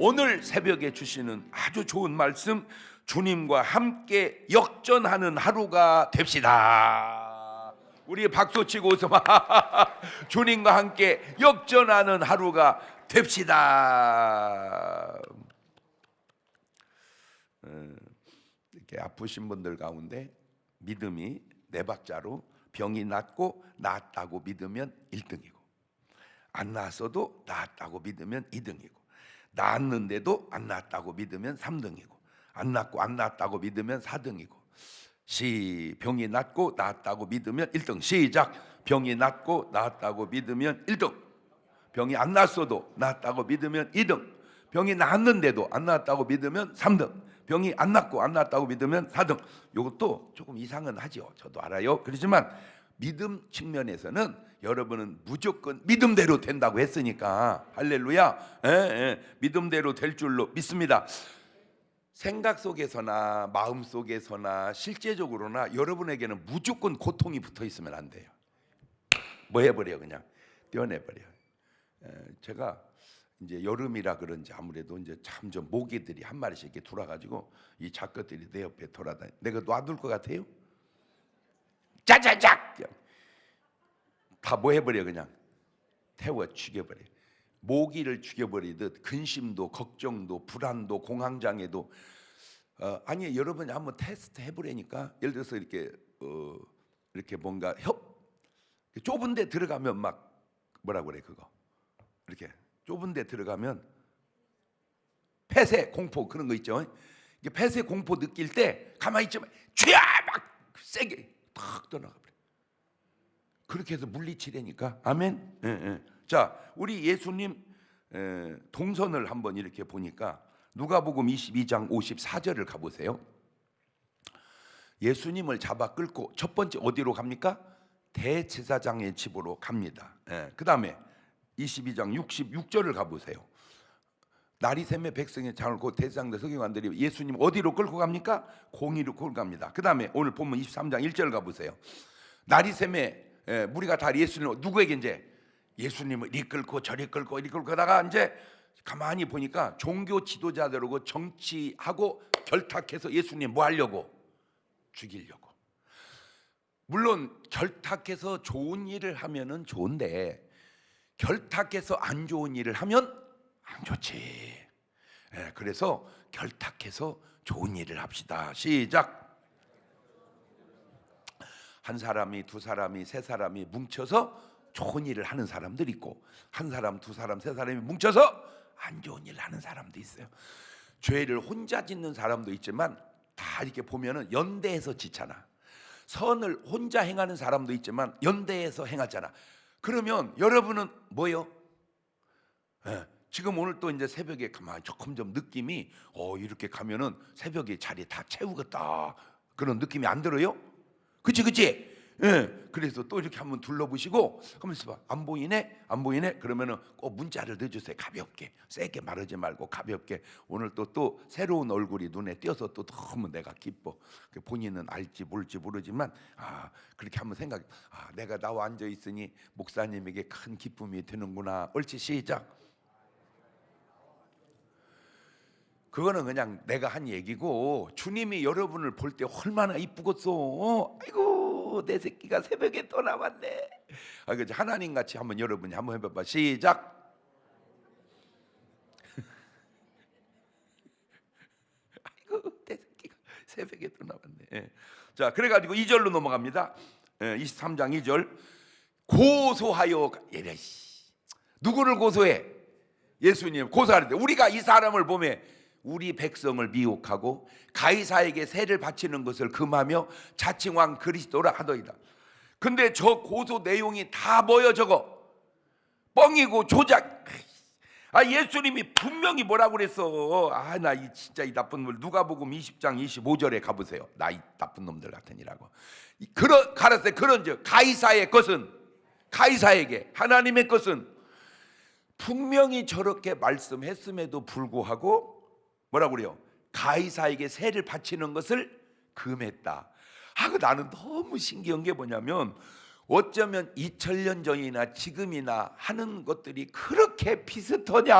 오늘 새벽에 주시는 아주 좋은 말씀, 주님과 함께 역전하는 하루가 됩시다. 우리 박수 치고 웃어봐. 주님과 함께 역전하는 하루가 됩시다. 이렇게 아프신 분들 가운데 믿음이 네 박자로, 병이 낫고 낫다고 믿으면 1등이고, 안 나았어도 낫다고 믿으면 2등이고, 낫는데도 안 낫다고 믿으면 3등이고, 안 낫고 안 낫다고 믿으면 4등이고. 병이 낫고 낫다고 믿으면 1등. 시작. 병이 낫고 낫다고 믿으면 1등. 병이 안 낫어도 낫다고 믿으면 2등. 병이 낫는데도 안 낫다고 믿으면 3등. 병이 안 낫고 안 낫다고 믿으면 4등. 이것도 조금 이상은 하죠. 저도 알아요. 그렇지만 믿음 측면에서는 여러분은 무조건 믿음대로 된다고 했으니까, 할렐루야. 믿음대로 될 줄로 믿습니다. 생각 속에서나 마음 속에서나 실제적으로나 여러분에게는 무조건 고통이 붙어 있으면 안 돼요. 뭐 해버려, 그냥 떼어내버려. 제가 이제 여름이라 그런지 아무래도 이제 점점 모기들이 한 마리씩 이렇게 돌아가지고 이 작것들이 내 옆에 돌아다니. 내가 놔둘 것 같아요? 짜자작! 다 뭐 해버려, 그냥 태워 죽여버려. 모기를 죽여버리듯 근심도 걱정도 불안도 공황장애도. 아니 여러분이 한번 테스트 해보라니까. 예를 들어서 이렇게 이렇게 뭔가 좁은 데 들어가면 막 뭐라 그래, 그거 이렇게 좁은 데 들어가면 폐쇄 공포 그런 거 있죠. 이게 폐쇄 공포 느낄 때 가만히 있지만 쥐야 막 세게 탁 떠나가 버려. 그렇게 해서 물리치라니까. 아멘. 자, 우리 예수님 동선을 한번 이렇게 보니까 누가복음 22장 54절을 가보세요. 예수님을 잡아 끌고 첫 번째 어디로 갑니까? 대제사장의 집으로 갑니다. 그 다음에 22장 66절을 가보세요. 나리샘의 백성의 장을 곧 대제사장들 서기관들이 예수님 어디로 끌고 갑니까? 공의로 끌고 갑니다. 그 다음에 오늘 본문 23장 1절 가보세요. 나리샘의 무리가 다 예수님 누구에게 이제 예수님을 이끌고 저리 끌고 이리 끌고 가다가 이제 가만히 보니까 종교 지도자들하고 정치하고 결탁해서 예수님 뭐 하려고? 죽이려고. 물론 결탁해서 좋은 일을 하면은 좋은데 결탁해서 안 좋은 일을 하면 안 좋지. 그래서 결탁해서 좋은 일을 합시다. 시작. 한 사람이 두 사람이 세 사람이 뭉쳐서 좋은 일을 하는 사람들이 있고, 한 사람 두 사람 세 사람이 뭉쳐서 안 좋은 일을 하는 사람도 있어요. 죄를 혼자 짓는 사람도 있지만 다 이렇게 보면은 연대해서 짓잖아. 선을 혼자 행하는 사람도 있지만 연대해서 행하잖아. 그러면 여러분은 뭐요? 지금 오늘 또 이제 새벽에 가만히 조금 좀 느낌이 이렇게 가면은 새벽에 자리 다 채우겠다 그런 느낌이 안 들어요? 그치? 그래서 또 이렇게 한번 둘러보시고 하면서 봐. 안 보이네? 그러면은 꼭 문자를 넣어주세요. 가볍게, 세게 말하지 말고 가볍게. 오늘 또 새로운 얼굴이 눈에 띄어서 또 너무 내가 기뻐. 본인은 알지 모를지 모르지만 그렇게 한번 생각해. 내가 나와 앉아 있으니 목사님에게 큰 기쁨이 되는구나. 옳지, 시작. 그거는 그냥 내가 한 얘기고, 주님이 여러분을 볼 때 얼마나 이쁘겠어. 아이고 내 새끼가 새벽에 또 나왔네. 하나님 같이 한번 여러분이 한번 해봐봐. 시작. 아이고 내 새끼가 새벽에 또 나왔네. 자, 그래가지고 2절로 넘어갑니다. 23장 2절. 고소하여 누구를 고소해? 예수님 고소하는데, 우리가 이 사람을 보면 우리 백성을 미혹하고 가이사에게 세를 바치는 것을 금하며 자칭왕 그리스도라 하더이다. 근데 저 고소 내용이 다 뭐여? 저거 뻥이고 조작. 예수님이 분명히 뭐라고 그랬어. 나 진짜 이 나쁜 놈들. 누가복음 20장 25절에 가보세요. 나 이 나쁜 놈들 같으니라고. 가라사대 그런즉 가이사의 것은 가이사에게, 하나님의 것은, 분명히 저렇게 말씀했음에도 불구하고 뭐라고 그래요? 가이사에게 세를 바치는 것을 금했다. 나는 너무 신기한 게 뭐냐면, 어쩌면 2000년 전이나 지금이나 하는 것들이 그렇게 비슷하냐.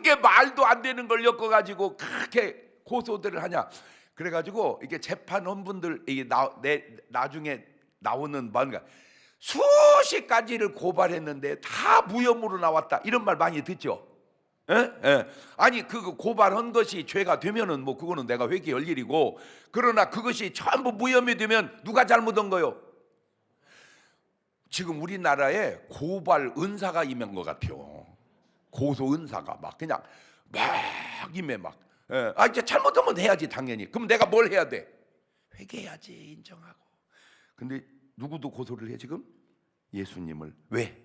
어떻게 말도 안 되는 걸 엮어가지고 그렇게 고소들을 하냐. 그래가지고 이게 재판원분들 이게 나중에 나오는 뭔가 수십 가지를 고발했는데 다 무혐의로 나왔다, 이런 말 많이 듣죠. 예? 예. 아니 그 고발한 것이 죄가 되면은 뭐 그거는 내가 회개할 일이고, 그러나 그것이 전부 무혐의 되면 누가 잘못한 거요? 지금 우리나라에 고발 은사가 임한 것 같아요. 고소 은사가 막 그냥 막 임해 막. 예. 아 이제 잘못하면 해야지 당연히. 그럼 내가 뭘 해야 돼? 회개해야지, 인정하고. 근데 누구도 고소를 해 지금? 예수님을. 왜?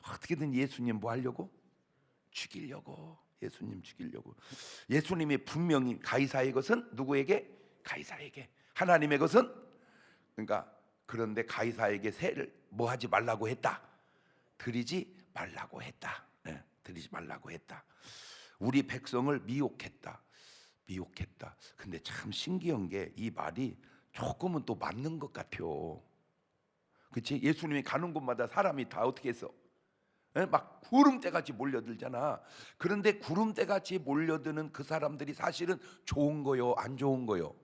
어떻게든 예수님 뭐 하려고? 죽이려고. 예수님 죽이려고. 예수님이 분명히 가이사의 것은 누구에게? 가이사에게. 하나님의 것은, 그러니까 그런데 가이사에게 세를 뭐 하지 말라고 했다? 드리지 말라고 했다. 네, 드리지 말라고 했다. 우리 백성을 미혹했다. 미혹했다. 근데 참 신기한 게 이 말이 조금은 또 맞는 것 같아요. 그렇지? 예수님이 가는 곳마다 사람이 다 어떻게 했어? 막 구름대같이 몰려들잖아. 그런데 구름대같이 몰려드는 그 사람들이 사실은 좋은 거요, 안 좋은 거요?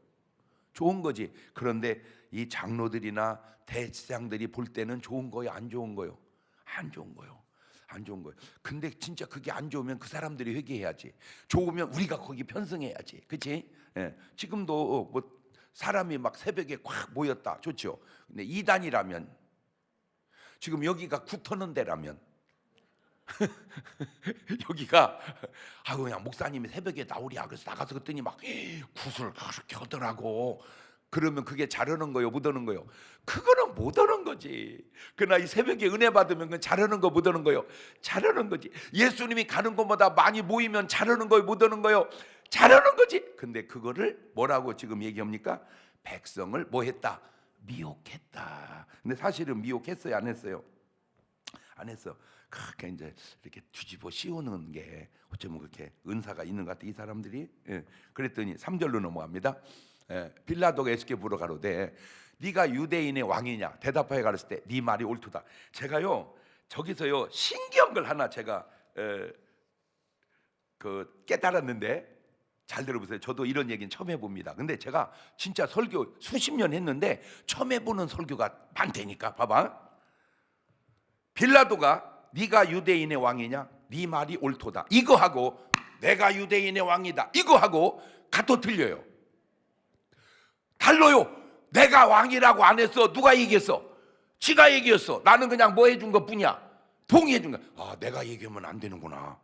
좋은 거지. 그런데 이 장로들이나 대제사장들이 볼 때는 좋은 거요, 안 좋은 거요? 안 좋은 거요. 안 좋은 거예요. 근데 진짜 그게 안 좋으면 그 사람들이 회개해야지. 좋으면 우리가 거기 편승해야지. 그렇지? 예. 지금도 뭐 사람이 막 새벽에 꽉 모였다, 좋죠. 근데 이단이라면, 지금 여기가 구 터는 데라면 여기가 그냥 목사님이 새벽에 나오랴 그래서 나가서 그랬더니 막 굿을 그렇게 하더라고. 그러면 그게 잘하는 거요, 못 하는 거요? 그거는 못 하는 거지. 그러나 이 새벽에 은혜 받으면 그건 잘하는 거, 못 하는 거요? 잘하는 거지. 예수님이 가는 곳마다 많이 모이면 잘하는 거요, 못 하는 거요? 잘하는 거지. 근데 그거를 뭐라고 지금 얘기합니까? 백성을 뭐 했다? 미혹했다. 근데 사실은 미혹했어요, 안 했어요? 안 했어. 그렇게 이제 이렇게 뒤집어 씌우는 게 어쩌면 그렇게 은사가 있는 것 같아, 이 사람들이. 예. 그랬더니 3절로 넘어갑니다. 빌라도가 예수께 물어가로되 네가 유대인의 왕이냐? 대답하여 가르칠 때 네 말이 옳도다. 제가요 저기서요 신기한 걸 하나 제가 그 깨달았는데, 잘 들어보세요. 저도 이런 얘기는 처음 해봅니다. 근데 제가 진짜 설교 수십 년 했는데 처음 해보는 설교가 많다니까. 봐봐. 빌라도가 네가 유대인의 왕이냐? 네 말이 옳도다. 이거 하고 내가 유대인의 왕이다, 이거 하고 같아 틀려요. 달라요. 내가 왕이라고 안 했어. 누가 얘기했어? 지가 얘기했어. 나는 그냥 뭐 해준 것 뿐이야. 동의해 준 거야. 내가 얘기하면 안 되는구나.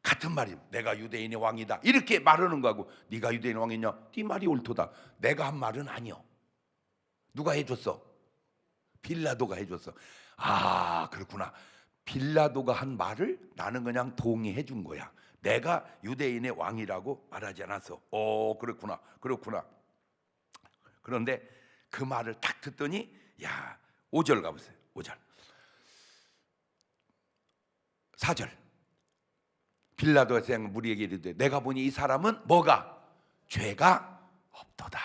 같은 말이, 내가 유대인의 왕이다 이렇게 말하는 거하고 네가 유대인의 왕이냐? 네 말이 옳도다. 내가 한 말은 아니요. 누가 해줬어? 빌라도가 해줬어. 그렇구나. 빌라도가 한 말을 나는 그냥 동의해 준 거야. 내가 유대인의 왕이라고 말하지 않았어. 그렇구나. 그렇구나. 그런데 그 말을 딱 듣더니 5절 가보세요. 5절 4절 빌라도가 그냥 무리에게 이르되 내가 보니 이 사람은 뭐가? 죄가 없도다.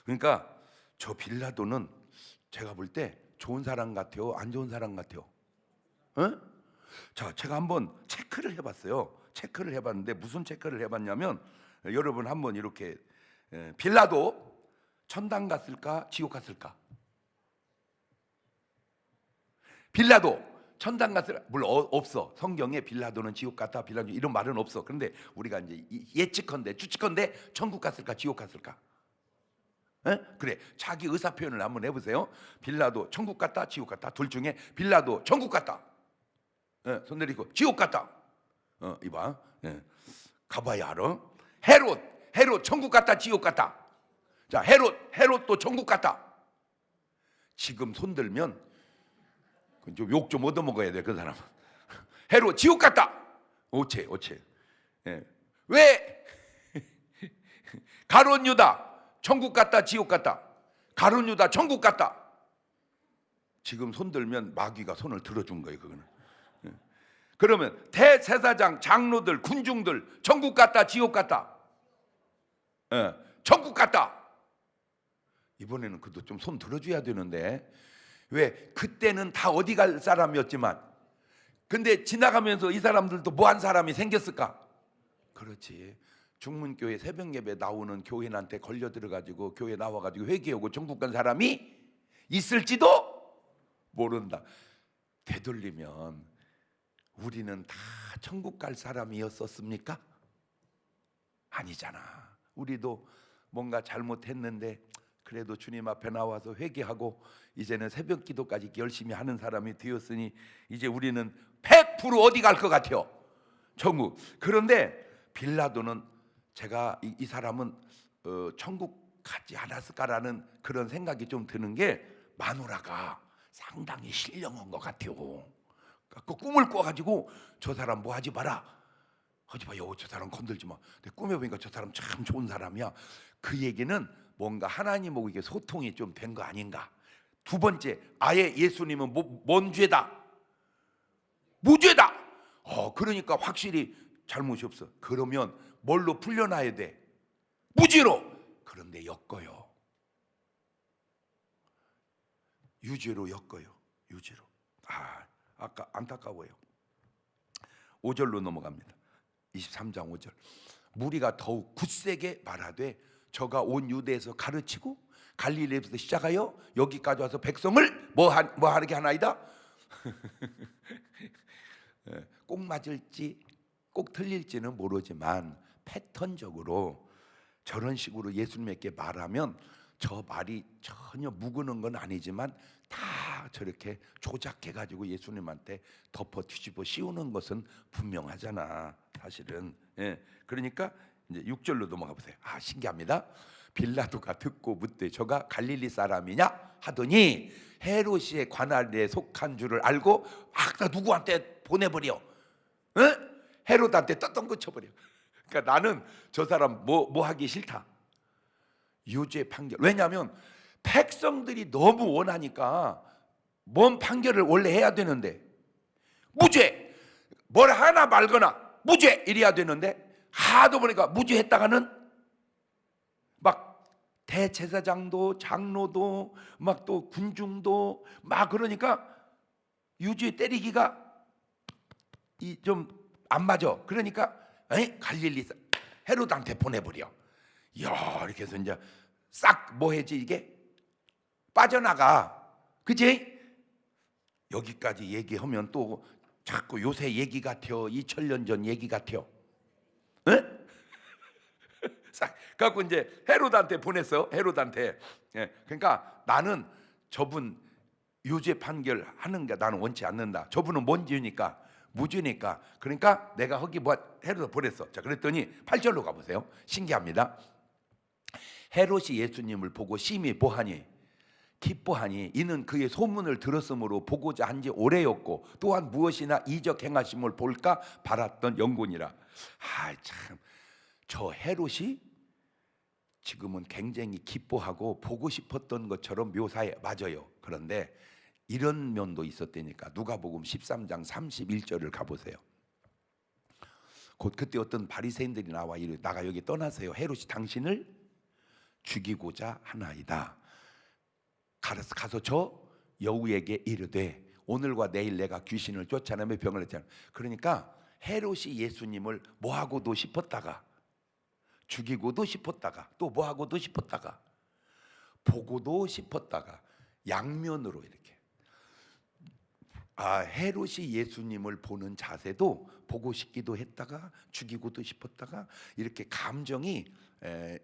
그러니까 저 빌라도는 제가 볼 때 좋은 사람 같아요, 안 좋은 사람 같아요? 자, 제가 한번 체크를 해봤어요. 체크를 해봤는데 무슨 체크를 해봤냐면, 여러분 한번 이렇게 빌라도 천당 갔을까, 지옥 갔을까? 빌라도 천당 갔을까? 물론 없어. 성경에 빌라도는 지옥 갔다, 빌라도 이런 말은 없어. 그런데 우리가 이제 예측컨대, 추측컨대 천국 갔을까, 지옥 갔을까? 그래, 자기 의사 표현을 한번 해보세요. 빌라도 천국 갔다, 지옥 갔다. 둘 중에 빌라도 천국 갔다. 손 내리고 지옥 갔다. 이봐, 가봐야 알아. 헤롯 천국 갔다, 지옥 갔다. 자, 헤롯도 천국 갔다. 지금 손 들면 좀 욕 좀 얻어먹어야 돼, 그 사람. 헤롯 지옥 갔다. 오체. 왜? 가룟 유다 천국 갔다, 지옥 갔다. 가룟 유다 천국 갔다. 지금 손 들면 마귀가 손을 들어준 거예요, 그거는. 그러면 대제사장, 장로들, 군중들 천국 갔다, 지옥 갔다. 천국 갔다. 이번에는 그도 좀 손 들어줘야 되는데, 왜? 그때는 다 어디 갈 사람이었지만 근데 지나가면서 이 사람들도 뭐 한 사람이 생겼을까? 그렇지. 중문교회 새벽 예배 나오는 교인한테 걸려 들어가지고 교회 나와가지고 회개하고 천국 간 사람이 있을지도 모른다. 되돌리면 우리는 다 천국 갈 사람이었었습니까? 아니잖아. 우리도 뭔가 잘못했는데 그래도 주님 앞에 나와서 회개하고 이제는 새벽 기도까지 열심히 하는 사람이 되었으니 이제 우리는 100% 어디 갈 것 같아요? 천국. 그런데 빌라도는 제가 이 사람은 천국 가지 않았을까라는 그런 생각이 좀 드는 게 마누라가 상당히 신령한 것 같아요. 그 꿈을 꿔가지고 저 사람 뭐 하지 마라, 하지 마요, 저 사람 건들지 마. 근데 꿈에 보니까 저 사람 참 좋은 사람이야. 그 얘기는 뭔가 하나님하고 이게 소통이 좀 된 거 아닌가. 두 번째, 아예 예수님은 뭔 죄다? 무죄다. 그러니까 확실히 잘못이 없어. 그러면 뭘로 풀려나야 돼? 무죄로. 그런데 엮어요. 유죄로 엮어요. 유죄로. 아까 안타까워요. 5절로 넘어갑니다. 23장 5절. 무리가 더욱 굳세게 말하되 저가 온 유대에서 가르치고 갈릴리에서 시작하여 여기까지 와서 백성을 뭐 하게 하나이다. 꼭 맞을지 꼭 틀릴지는 모르지만 패턴적으로 저런 식으로 예수님께 말하면 저 말이 전혀 묵은 건 아니지만 다 저렇게 조작해가지고 예수님한테 덮어 뒤집어 씌우는 것은 분명하잖아 사실은. 그러니까 이제 6절로 넘어가 보세요. 신기합니다. 빌라도가 듣고 묻되 저가 갈릴리 사람이냐 하더니 헤롯의 관할에 속한 줄을 알고 다 누구한테 보내버려. 헤롯한테 떴던 거 쳐버려. 그러니까 나는 저 사람 뭐 하기 싫다. 유죄 판결. 왜냐하면 백성들이 너무 원하니까 뭔 판결을 원래 해야 되는데 무죄, 뭘 하나 말거나 무죄 이래야 되는데 하도 보니까 무죄했다가는 막 대제사장도 장로도 막 또 군중도 막 그러니까 유죄 때리기가 좀 안 맞아. 그러니까 갈릴리 헤롯한테 보내버려. 야, 이렇게 해서 이제 싹 뭐 했지 이게 빠져나가. 그지? 여기까지 얘기하면 또 자꾸 요새 얘기 같아요. 2000년 전 얘기 같아요. 싹 갖고 이제 헤롯한테 보냈어. 헤롯한테. 그러니까 나는 저분 유죄 판결 하는 게 나는 원치 않는다. 저분은 뭔 죄니까? 무죄니까. 그러니까 내가 거기 뭐 헤롯을 보냈어. 자, 그랬더니 8절로 가보세요. 신기합니다. 헤롯이 예수님을 보고 심히 보하니 기뻐하니 이는 그의 소문을 들었으므로 보고자 한지 오래였고 또한 무엇이나 이적 행하심을 볼까 바랐던 영혼이라. 참, 저 헤롯이 지금은 굉장히 기뻐하고 보고 싶었던 것처럼 묘사해. 맞아요. 그런데 이런 면도 있었다니까. 누가복음 13장 31절을 가보세요. 곧 그때 어떤 바리새인들이 나와 이르 나가 여기 떠나세요. 헤롯이 당신을 죽이고자 하나이다. 가서 저 여우에게 이르되 오늘과 내일 내가 귀신을 쫓아내며 병을 했잖아. 그러니까 헤롯이 예수님을 뭐하고도 싶었다가 죽이고도 싶었다가 또 뭐하고도 싶었다가 보고도 싶었다가 양면으로 이렇게. 헤롯이 예수님을 보는 자세도 보고 싶기도 했다가 죽이고도 싶었다가 이렇게 감정이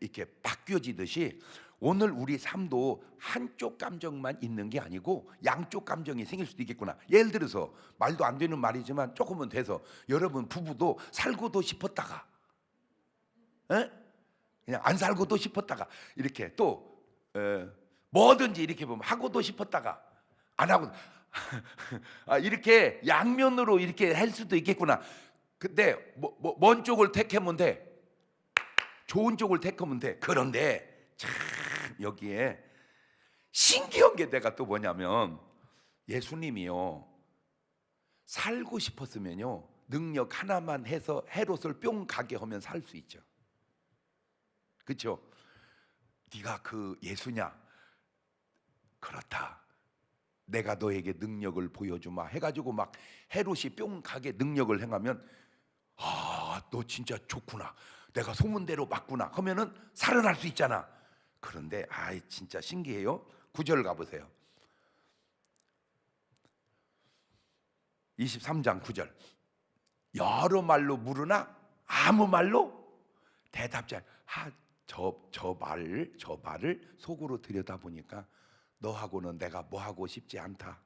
이렇게 바뀌어지듯이 오늘 우리 삶도 한쪽 감정만 있는 게 아니고 양쪽 감정이 생길 수도 있겠구나. 예를 들어서 말도 안 되는 말이지만 조금은 돼서 여러분 부부도 살고도 싶었다가 그냥 안 살고도 싶었다가 이렇게 또 뭐든지 이렇게 보면 하고도 싶었다가 안 하고 이렇게 양면으로 이렇게 할 수도 있겠구나. 근데 뭔 쪽을 택하면 돼? 좋은 쪽을 택하면 돼. 그런데 참 여기에 신기한 게 내가 또 뭐냐면 예수님이요 살고 싶었으면요 능력 하나만 해서 헤롯을 뿅 가게 하면 살 수 있죠. 그렇죠? 네가 그 예수냐? 그렇다. 내가 너에게 능력을 보여주마 해가지고 막 헤롯이 뿅 가게 능력을 행하면 너 진짜 좋구나, 내가 소문대로 맞구나 하면은 살아날 수 있잖아. 그런데 진짜 신기해요. 9절 가보세요. 23장 9절. 여러 말로 물으나 아무 말로 대답지 않아. 저 말을 속으로 들여다보니까 너하고는 내가 뭐하고 싶지 않다,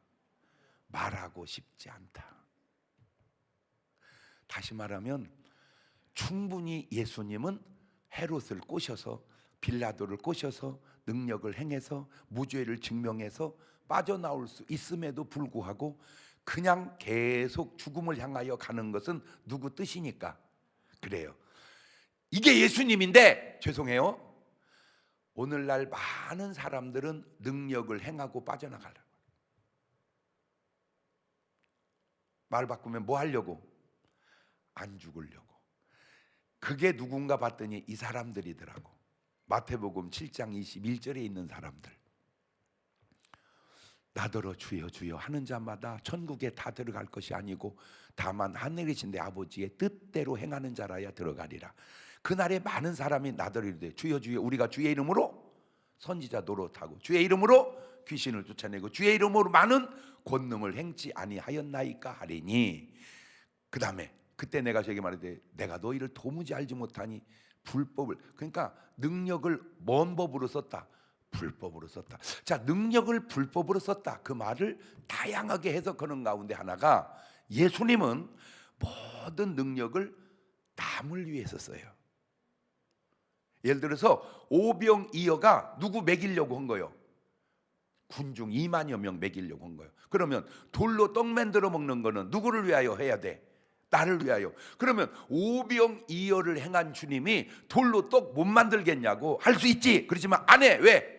말하고 싶지 않다. 다시 말하면 충분히 예수님은 헤롯을 꼬셔서, 빌라도를 꼬셔서 능력을 행해서 무죄를 증명해서 빠져나올 수 있음에도 불구하고 그냥 계속 죽음을 향하여 가는 것은 누구 뜻이니까 그래요. 이게 예수님인데, 죄송해요, 오늘날 많은 사람들은 능력을 행하고 빠져나가려고, 말 바꾸면 뭐 하려고? 안 죽으려고. 그게 누군가 봤더니 이 사람들이더라고. 마태복음 7장 21절에 있는 사람들. 나더러 주여 주여 하는 자마다 천국에 다 들어갈 것이 아니고 다만 하늘에 계신 내 아버지의 뜻대로 행하는 자라야 들어가리라. 그날에 많은 사람이 나더러 이르되 주여 주여 우리가 주의 이름으로 선지자 노릇하고 주의 이름으로 귀신을 쫓아내고 주의 이름으로 많은 권능을 행치 아니하였나이까 하리니. 그 다음에 그때 내가 저에게 말하되 내가 너희를 도무지 알지 못하니 불법을, 그러니까 능력을 뭔 법으로 썼다? 불법으로 썼다. 자, 능력을 불법으로 썼다, 그 말을 다양하게 해석하는 가운데 하나가 예수님은 모든 능력을 남을 위해 썼어요. 예를 들어서 오병이어가 누구 먹이려고 한 거예요? 군중 2만여 명 먹이려고 한 거예요. 그러면 돌로 떡 만들어 먹는 거는 누구를 위하여 해야 돼? 나를 위하여. 그러면 오병이어를 행한 주님이 돌로 떡 못 만들겠냐고 할 수 있지. 그렇지만 안 해. 왜?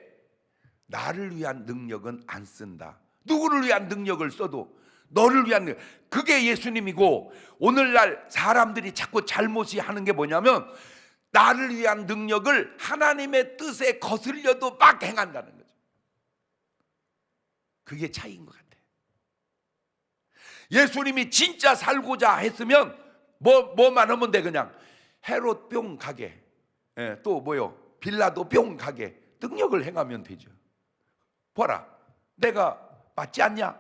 나를 위한 능력은 안 쓴다. 누구를 위한 능력을 써도 너를 위한 능력. 그게 예수님이고, 오늘날 사람들이 자꾸 잘못이 하는 게 뭐냐면 나를 위한 능력을 하나님의 뜻에 거슬려도 막 행한다는 거죠. 그게 차이인 것 같아요. 예수님이 진짜 살고자 했으면 뭐만 하면 돼? 그냥 헤롯 뿅 가게, 또 뭐요? 빌라도 뿅 가게 능력을 행하면 되죠. 봐라, 내가 맞지 않냐?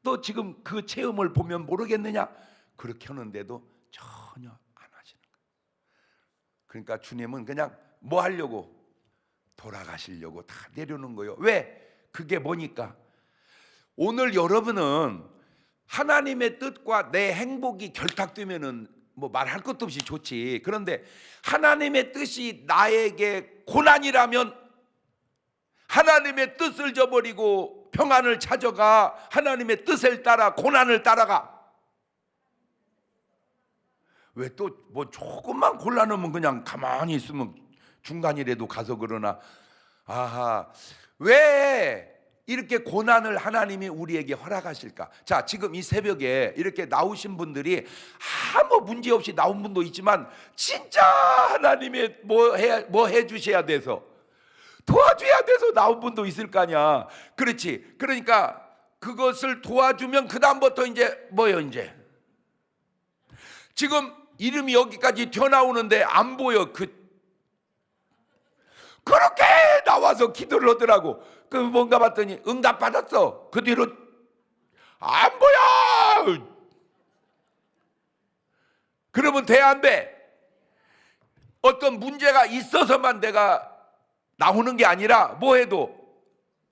너 지금 그 체험을 보면 모르겠느냐? 그렇게 하는데도 전혀 안 하시는 거예요. 그러니까 주님은 그냥 뭐 하려고? 돌아가시려고 다 내려놓은 거예요. 왜? 그게 뭐니까? 오늘 여러분은 하나님의 뜻과 내 행복이 결탁되면은 뭐 말할 것도 없이 좋지. 그런데 하나님의 뜻이 나에게 고난이라면 하나님의 뜻을 저버리고 평안을 찾아가 하나님의 뜻을 따라 고난을 따라가. 왜 또 뭐 조금만 곤란하면 그냥 가만히 있으면 중간이라도 가서 그러나. 아하, 왜 이렇게 고난을 하나님이 우리에게 허락하실까? 자, 지금 이 새벽에 이렇게 나오신 분들이 아무 문제 없이 나온 분도 있지만 진짜 하나님의 뭐 해 주셔야 돼서, 도와줘야 돼서 나온 분도 있을 거 아니야. 그렇지. 그러니까 그것을 도와주면 그 다음부터 이제 뭐예요? 이제 지금 이름이 여기까지 튀어나오는데 안 보여. 그렇게 나와서 기도를 하더라고. 그 뭔가 봤더니 응답 받았어. 그 뒤로 안 보여. 그러면 돼, 안 돼? 어떤 문제가 있어서만 내가 나오는 게 아니라 뭐 해도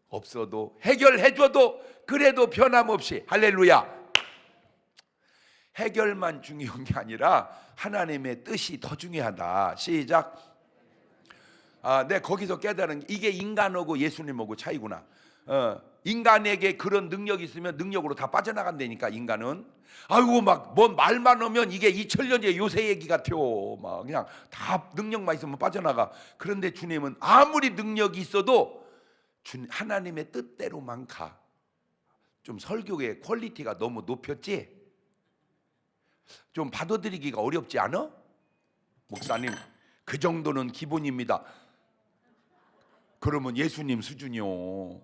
없어도 해결해줘도 그래도 변함없이. 할렐루야. 해결만 중요한 게 아니라 하나님의 뜻이 더 중요하다. 시작. 내 거기서 깨달은 게 이게 인간하고 예수님하고 차이구나. 인간에게 그런 능력이 있으면 능력으로 다 빠져나간다니까. 인간은 아이고 막 뭔 말만 하면 이게 2000년째 요새 얘기 같아요. 막 그냥 다 능력만 있으면 빠져나가. 그런데 주님은 아무리 능력이 있어도 하나님의 뜻대로만 가. 좀 설교의 퀄리티가 너무 높였지? 좀 받아들이기가 어렵지 않아? 목사님, 그 정도는 기본입니다. 그러면 예수님 수준이요.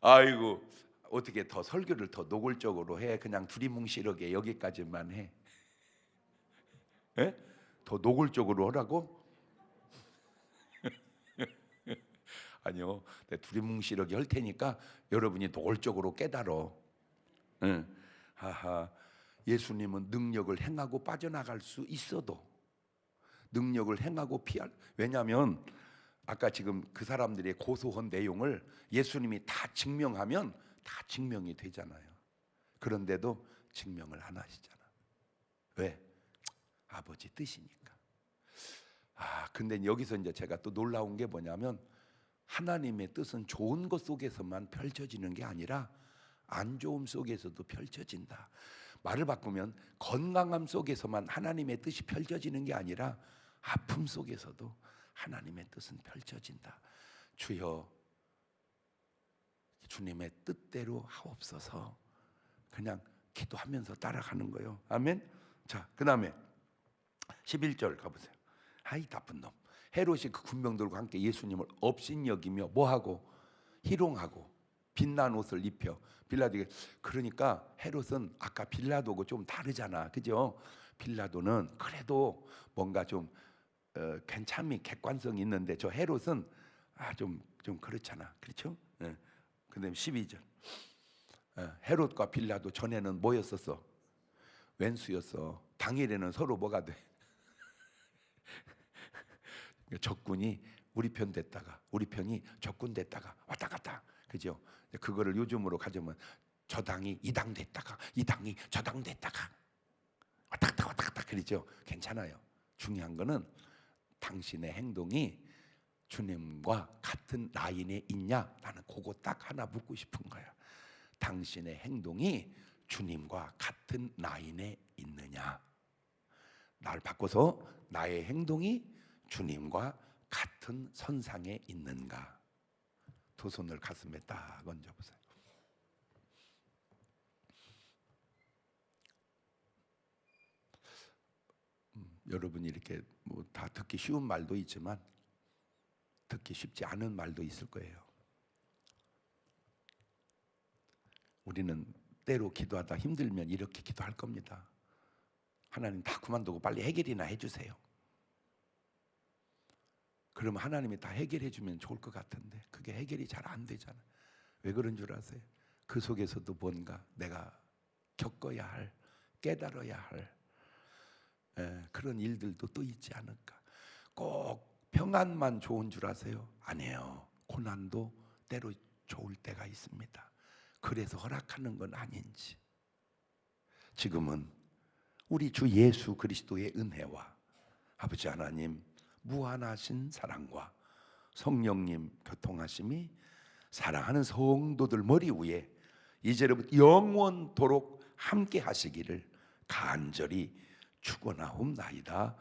아이고, 어떻게 더 설교를 더 노골적으로 해? 그냥 두리뭉실하게 여기까지만 해. 예? 더 노골적으로 하라고? 아니요, 내가 두리뭉실하게 할 테니까 여러분이 노골적으로 깨달어. 응. 하하, 예수님은 능력을 행하고 빠져나갈 수 있어도 능력을 행하고 왜냐하면 아까 지금 그 사람들의 고소한 내용을 예수님이 다 증명하면 다 증명이 되잖아요. 그런데도 증명을 안 하시잖아. 왜? 아버지 뜻이니까. 근데 여기서 이제 제가 또 놀라운 게 뭐냐면 하나님의 뜻은 좋은 것 속에서만 펼쳐지는 게 아니라 안 좋음 속에서도 펼쳐진다. 말을 바꾸면 건강함 속에서만 하나님의 뜻이 펼쳐지는 게 아니라 아픔 속에서도 하나님의 뜻은 펼쳐진다. 주여, 주님의 뜻대로 하옵소서. 그냥 기도하면서 따라가는 거예요. 아멘. 자, 그 다음에 11절 가보세요. 아이 나쁜 놈. 헤롯이 그 군병들과 함께 예수님을 업신여기며 뭐하고? 희롱하고 빛난 옷을 입혀 빌라도에게. 그러니까 헤롯은 아까 빌라도하고 좀 다르잖아, 그죠? 빌라도는 그래도 뭔가 좀 괜찮이 객관성이 있는데 저 헤롯은 좀 그렇잖아, 그렇죠? 근데 12절 헤롯과 빌라도 전에는 뭐였었어? 왼수였어. 당일에는 서로 뭐가 돼? 적군이 우리 편 됐다가 우리 편이 적군 됐다가 왔다 갔다, 그죠? 그거를 요즘으로 가져오면 저 당이 이 당 됐다가 이 당이 저 당 됐다가 왔다 갔다 그러죠. 괜찮아요. 중요한 거는 당신의 행동이 주님과 같은 라인에 있냐? 나는 그거 딱 하나 묻고 싶은 거야. 당신의 행동이 주님과 같은 라인에 있느냐? 날 바꿔서 나의 행동이 주님과 같은 선상에 있는가? 두 손을 가슴에 딱 얹어보세요. 여러분이 이렇게 뭐 다 듣기 쉬운 말도 있지만 듣기 쉽지 않은 말도 있을 거예요. 우리는 때로 기도하다 힘들면 이렇게 기도할 겁니다. 하나님 다 그만두고 빨리 해결이나 해주세요. 그러면 하나님이 다 해결해 주면 좋을 것 같은데 그게 해결이 잘 안 되잖아. 왜 그런 줄 아세요? 그 속에서도 뭔가 내가 겪어야 할, 깨달아야 할 그런 일들도 또 있지 않을까. 꼭 평안만 좋은 줄 아세요? 아니에요. 고난도 때로 좋을 때가 있습니다. 그래서 허락하는 건 아닌지. 지금은 우리 주 예수 그리스도의 은혜와 아버지 하나님 무한하신 사랑과 성령님 교통하심이 사랑하는 성도들 머리 위에 이제부터 영원토록 함께 하시기를 간절히 축원하옵나이다.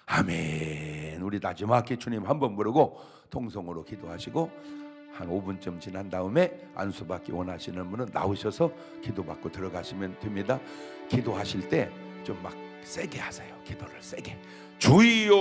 아멘. 우리 나지막히 주님 한번 부르고 통성으로 기도하시고 한 5분쯤 지난 다음에 안수받기 원하시는 분은 나오셔서 기도받고 들어가시면 됩니다. 기도하실 때 좀 막 세게 하세요. 기도를 세게. 주여.